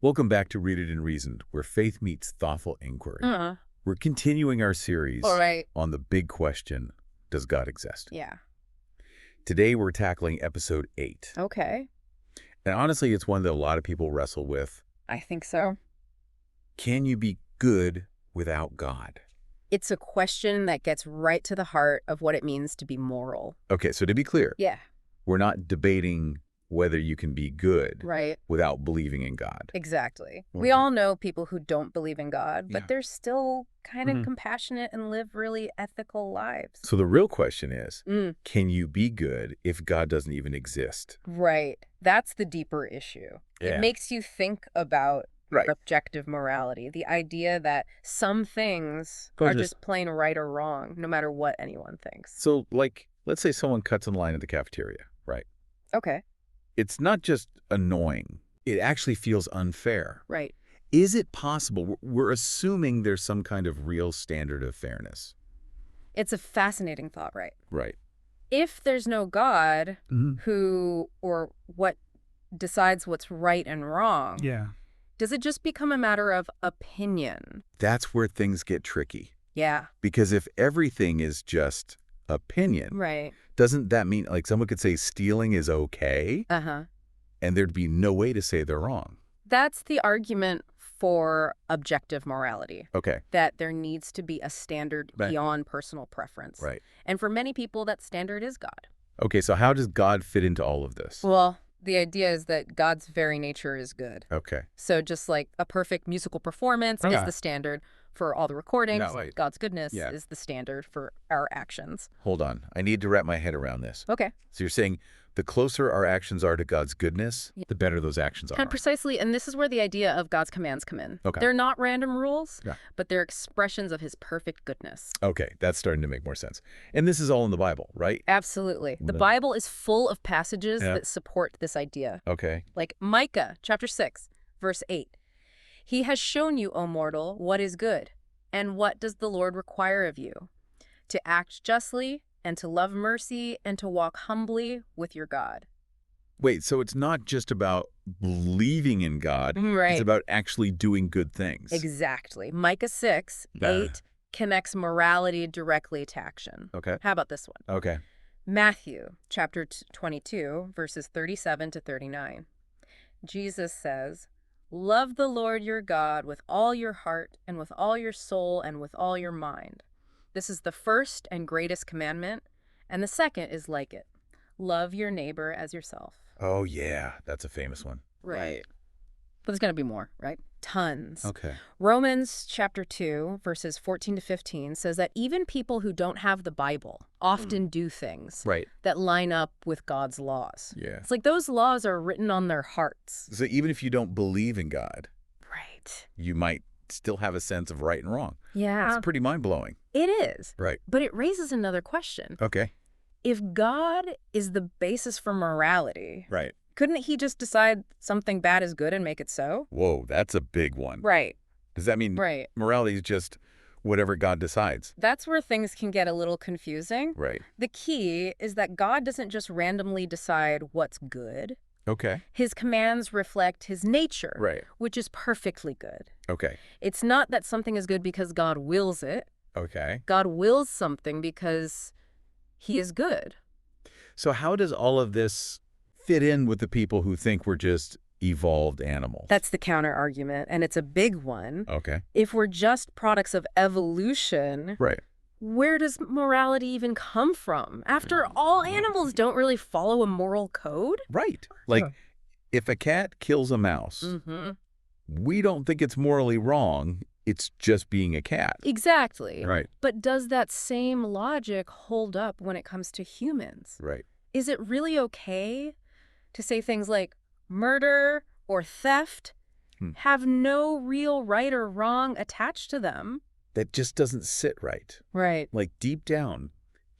Welcome back to Read It and Reasoned, where faith meets thoughtful inquiry. Uh, We're continuing our series all right. on the big question, does God exist? Yeah. Today we're tackling episode 8. Okay. And honestly, it's one that a lot of people wrestle with. I think so. Can you be good without God? It's a question that gets right to the heart of what it means to be moral. Okay, so to be clear, Yeah. we're not debating whether you can be good Right. without believing in God. Exactly. Okay. We all know people who don't believe in God, but Yeah. they're still kind of Mhm. compassionate and live really ethical lives. So the real question is, Mm, can you be good if God doesn't even exist? right. That's the deeper issue. Yeah. It makes you think about Right. objective morality, the idea that some things are just plain right or wrong, no matter what anyone thinks. So, like, let's say someone cuts in line at the cafeteria, right? Okay. It's not just annoying. It actually feels unfair. Right. Is it possible? We're assuming there's some kind of real standard of fairness. It's a fascinating thought, right? Right. If there's no God Mhm. who or what decides what's right and wrong, Yeah. does it just become a matter of opinion? That's where things get tricky. Yeah. Because if everything is just opinion, Right. doesn't that mean, like, someone could say stealing is okay, Uh-huh. and there'd be no way to say they're wrong? That's the argument for objective morality, Okay. that there needs to be a standard Right. beyond personal preference. Right. And for many people, that standard is God. Okay, so how does God fit into all of this? Well, the idea is that God's very nature is good. Okay. So just like a perfect musical performance Okay. is the standard for all the recordings, No, wait. God's goodness Yeah. is the standard for our actions. Hold on. I need to wrap my head around this. Okay. So you're saying the closer our actions are to God's goodness, Yeah. the better those actions are. And precisely, and this is where the idea of God's commands come in. Okay. They're not random rules, Yeah. but they're expressions of his perfect goodness. Okay, that's starting to make more sense. And this is all in the Bible, right? Absolutely. The The- Bible is full of passages Yeah. that support this idea. Okay. Like Micah chapter 6, verse 8. He has shown you, O mortal, what is good. And what does the Lord require of you? To act justly and to love mercy and to walk humbly with your God. Wait, so it's not just about believing in God. Right. It's about actually doing good things. Exactly. Micah 6, Yeah. 8 connects morality directly to action. Okay. How about this one? Okay. Matthew chapter 22, verses 37 to 39. Jesus says, "Love the Lord your God with all your heart and with all your soul and with all your mind. This is the first and greatest commandment, and the second is like it. Love your neighbor as yourself." Oh, yeah. That's a famous one. Right. But there's going to be more, right? Tons. Okay. Romans chapter 2, verses 14 to 15 says that even people who don't have the Bible often do things Right. that line up with God's laws. Yeah. It's like those laws are written on their hearts. So even if you don't believe in God, Right. you might still have a sense of right and wrong. Yeah. It's pretty mind-blowing. It is. Right. But it raises another question. Okay. If God is the basis for morality, Right. couldn't he just decide something bad is good and make it so? Whoa, that's a big one. Right. Does that mean Right. morality is just whatever God decides? That's where things can get a little confusing. Right. The key is that God doesn't just randomly decide what's good. Okay. His commands reflect his nature, Right. which is perfectly good. Okay. It's not that something is good because God wills it. Okay. God wills something because he is good. So how does all of this fit in with the people who think we're just evolved animals? That's the counter argument, and it's a big one. Okay. If we're just products of evolution, Right. where does morality even come from? After all, animals don't really follow a moral code. Right. Like, if a cat kills a mouse, Mm-hmm. we don't think it's morally wrong. It's just being a cat. Exactly. Right. But does that same logic hold up when it comes to humans? Right. Is it really okay to say things like murder or theft have no real right or wrong attached to them? That just doesn't sit right. Right. Like, deep down,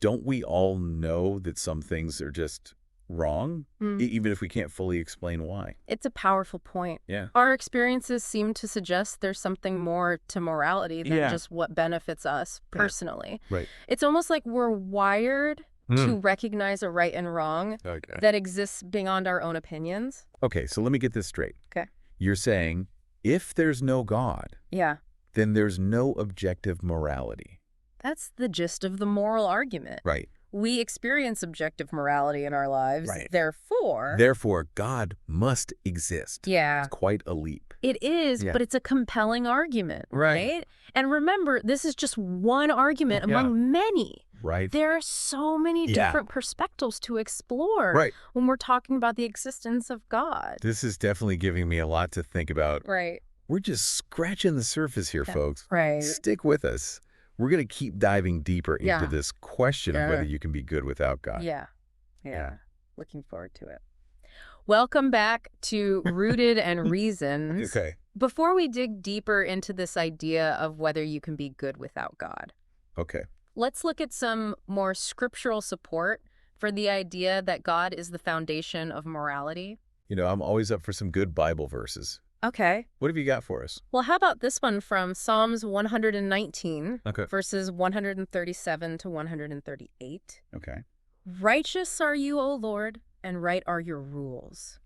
don't we all know that some things are just wrong, even if we can't fully explain why? It's a powerful point. Yeah. Our experiences seem to suggest there's something more to morality than just what benefits us personally. Right. It's almost like we're wired to recognize a right and wrong Okay. that exists beyond our own opinions. Okay, so let me get this straight. Okay. You're saying if there's no God, Yeah. then there's no objective morality. That's the gist of the moral argument. Right. We experience objective morality in our lives, Right. therefore, God must exist. yeah, It's quite a leap. it is, Yeah. but it's a compelling argument, Right. right? And remember, this is just one argument Yeah. among many. Right. There are so many Yeah. different perspectives to explore Right. when we're talking about the existence of God. This is definitely giving me a lot to think about. Right. We're just scratching the surface here, folks. Right. Stick with us. We're going to keep diving deeper into Yeah. this question of whether you can be good without God. Yeah. Yeah. Looking forward to it. Welcome back to Rooted and Reasons. Okay. Before we dig deeper into this idea of whether you can be good without God, Okay. let's look at some more scriptural support for the idea that God is the foundation of morality. I'm always up for some good Bible verses. Okay. What have you got for us? Well, how about this one from Psalms 119, Okay. verses 137 to 138? Okay. Righteous are you, O Lord, and right are your rules.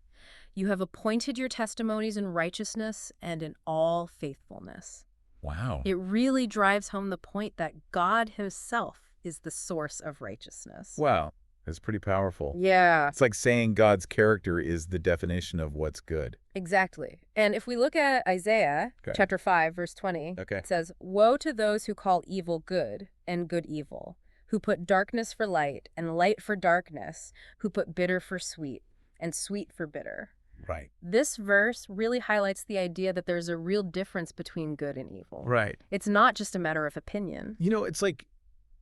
You have appointed your testimonies in righteousness and in all faithfulness. Wow. It really drives home the point that God himself is the source of righteousness. Wow. That's pretty powerful. Yeah, It's like saying God's character is the definition of what's good. exactly. And if we look at Isaiah Okay. chapter 5, verse 20, Okay. it says, "Woe to those who call evil good and good evil, who put darkness for light and light for darkness, who put bitter for sweet and sweet for bitter." Right. This verse really highlights the idea that there's a real difference between good and evil. Right. It's not just a matter of opinion. It's like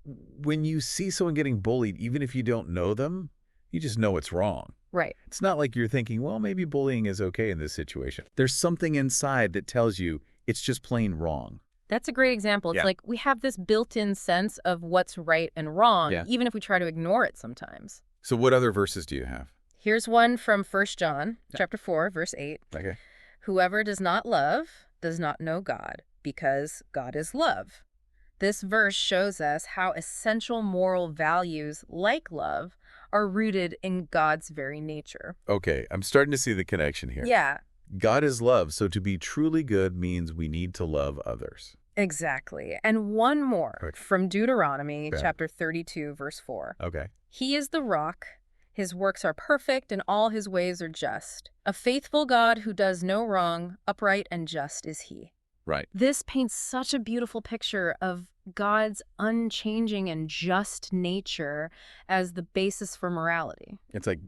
when you see someone getting bullied, even if you don't know them, you just know it's wrong. Right. It's not like you're thinking, well, maybe bullying is okay in this situation. There's something inside that tells you it's just plain wrong. That's a great example. It's Yeah. like we have this built-in sense of what's right and wrong, Yeah. even if we try to ignore it sometimes. So what other verses do you have? Here's one from 1 John chapter 4, verse 8. Okay. Whoever does not love does not know God, because God is love. This verse shows us how essential moral values like love are rooted in God's very nature. Okay, I'm starting to see the connection here. Yeah, God is love, so to be truly good means we need to love others. exactly. And one more Okay. from Deuteronomy Okay. chapter 32, verse 4. Okay. He is the rock. His works are perfect and all his ways are just. A faithful God who does no wrong, upright and just is he. Right. This paints such a beautiful picture of God's unchanging and just nature as the basis for morality. It's like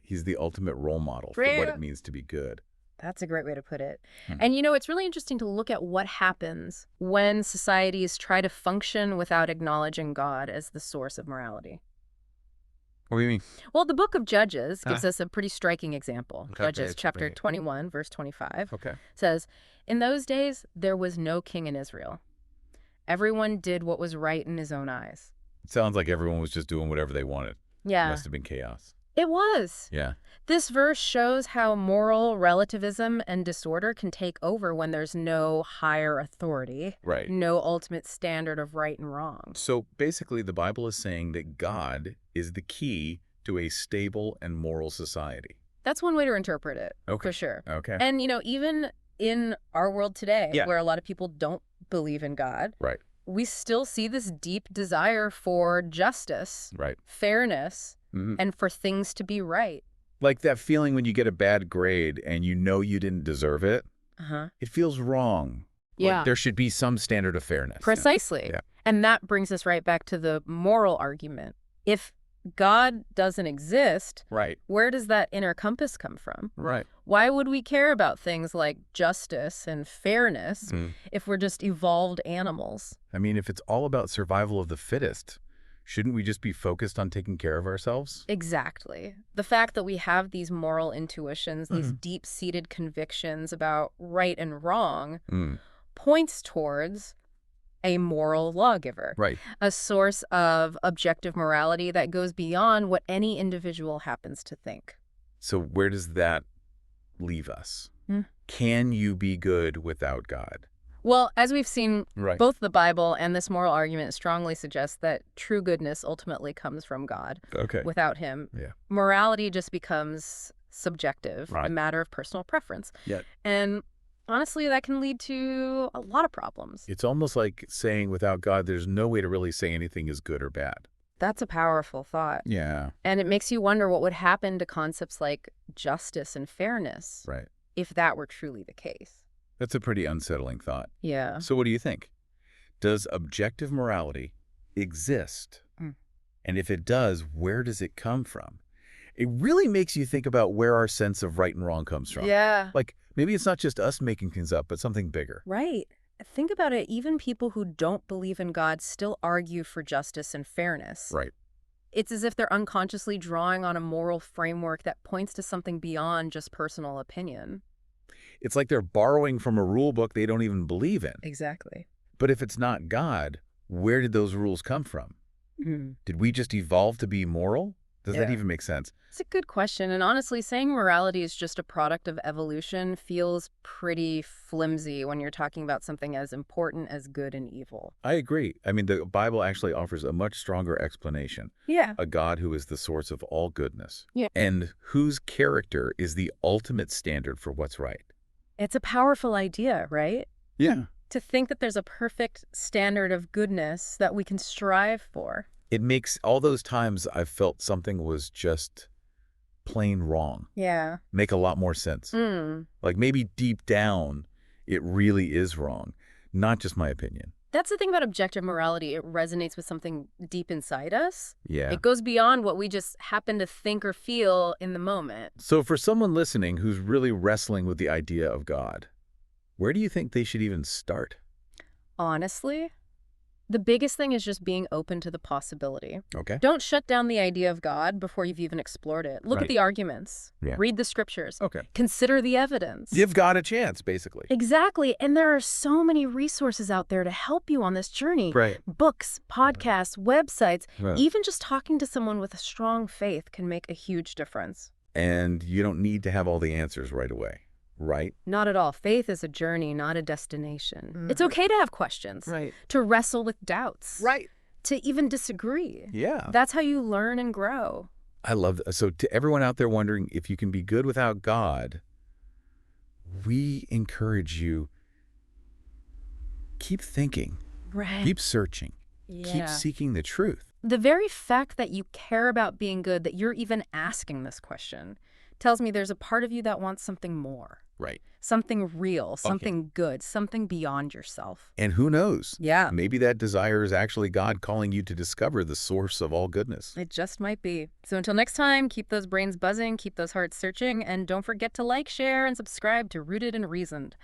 he's the ultimate role model for what it means to be good. That's a great way to put it. Hmm. And it's really interesting to look at what happens when societies try to function without acknowledging God as the source of morality. What do you mean? Well, the book of Judges gives us a pretty striking example. Okay, Judges it's chapter great. 21, verse 25 Okay. says, "In those days there was no king in Israel. Everyone did what was right in his own eyes." It sounds like everyone was just doing whatever they wanted. Yeah, Must have been chaos. it was. Yeah. This verse shows how moral relativism and disorder can take over when there's no higher authority, Right. no ultimate standard of right and wrong. So basically, the Bible is saying that God is the key to a stable and moral society. That's one way to interpret it, Okay. for sure. Okay. And, even in our world today, Yeah. where a lot of people don't believe in God, Right. we still see this deep desire for justice, Right. fairness, Mhm. and for things to be right. Like that feeling when you get a bad grade and you know you didn't deserve it. Uh-huh. It feels wrong. Yeah. Like there should be some standard of fairness. Precisely. Yeah. And that brings us right back to the moral argument. If God doesn't exist, Right. where does that inner compass come from? Right. Why would we care about things like justice and fairness Mm. if we're just evolved animals? I mean, if it's all about survival of the fittest, shouldn't we just be focused on taking care of ourselves? Exactly. The fact that we have these moral intuitions, these deep-seated convictions about right and wrong, Mm. points towards a moral lawgiver, Right. a source of objective morality that goes beyond what any individual happens to think. So where does that leave us? Hmm. Can you be good without God? Well, as we've seen, Right. both the Bible and this moral argument strongly suggest that true goodness ultimately comes from God. Okay. Without him, Yeah. morality just becomes subjective, a Right. matter of personal preference. Yeah. And honestly, that can lead to a lot of problems. It's almost like saying without God, there's no way to really say anything is good or bad. That's a powerful thought. Yeah. And it makes you wonder what would happen to concepts like justice and fairness Right. if that were truly the case. That's a pretty unsettling thought. Yeah. So what do you think? Does objective morality exist? Mm. And if it does, where does it come from? It really makes you think about where our sense of right and wrong comes from. Yeah. Like, maybe it's not just us making things up, but something bigger. Right. Think about it. Even people who don't believe in God still argue for justice and fairness. Right. It's as if they're unconsciously drawing on a moral framework that points to something beyond just personal opinion. It's like they're borrowing from a rule book they don't even believe in. Exactly. But if it's not God, where did those rules come from? Mm. Did we just evolve to be moral? Does that Yeah. even make sense? It's a good question. And honestly, saying morality is just a product of evolution feels pretty flimsy when you're talking about something as important as good and evil. I agree. I mean, the Bible actually offers a much stronger explanation. Yeah. A God who is the source of all goodness. Yeah. And whose character is the ultimate standard for what's right. It's a powerful idea, right? Yeah. To think that there's a perfect standard of goodness that we can strive for. It makes all those times I've felt something was just plain wrong Yeah. make a lot more sense. Mm. Like maybe deep down, it really is wrong, not just my opinion. That's the thing about objective morality. It resonates with something deep inside us. Yeah. It goes beyond what we just happen to think or feel in the moment. So for someone listening who's really wrestling with the idea of God, where do you think they should even start? Honestly, the biggest thing is just being open to the possibility. Okay. Don't shut down the idea of God before you've even explored it. Look Right. at the arguments. Yeah. Read the scriptures. Okay. Consider the evidence. Give God a chance, basically. Exactly. And there are so many resources out there to help you on this journey. Right. Books, podcasts, websites. Right. Even just talking to someone with a strong faith can make a huge difference. And you don't need to have all the answers right away, right? Not at all. Faith is a journey, not a destination. It's okay to have questions, Right. to wrestle with doubts, Right. to even disagree. Yeah. That's how you learn and grow. I love that. So to everyone out there wondering if you can be good without God, we encourage you, keep thinking, Right. keep searching, Yeah. keep seeking the truth. The very fact that you care about being good, that you're even asking this question, tells me there's a part of you that wants something more. Right. Something real, something good, something beyond yourself. And who knows? Yeah. Maybe that desire is actually God calling you to discover the source of all goodness. It just might be. So until next time, keep those brains buzzing, keep those hearts searching, and don't forget to like, share, and subscribe to Rooted and Reasoned.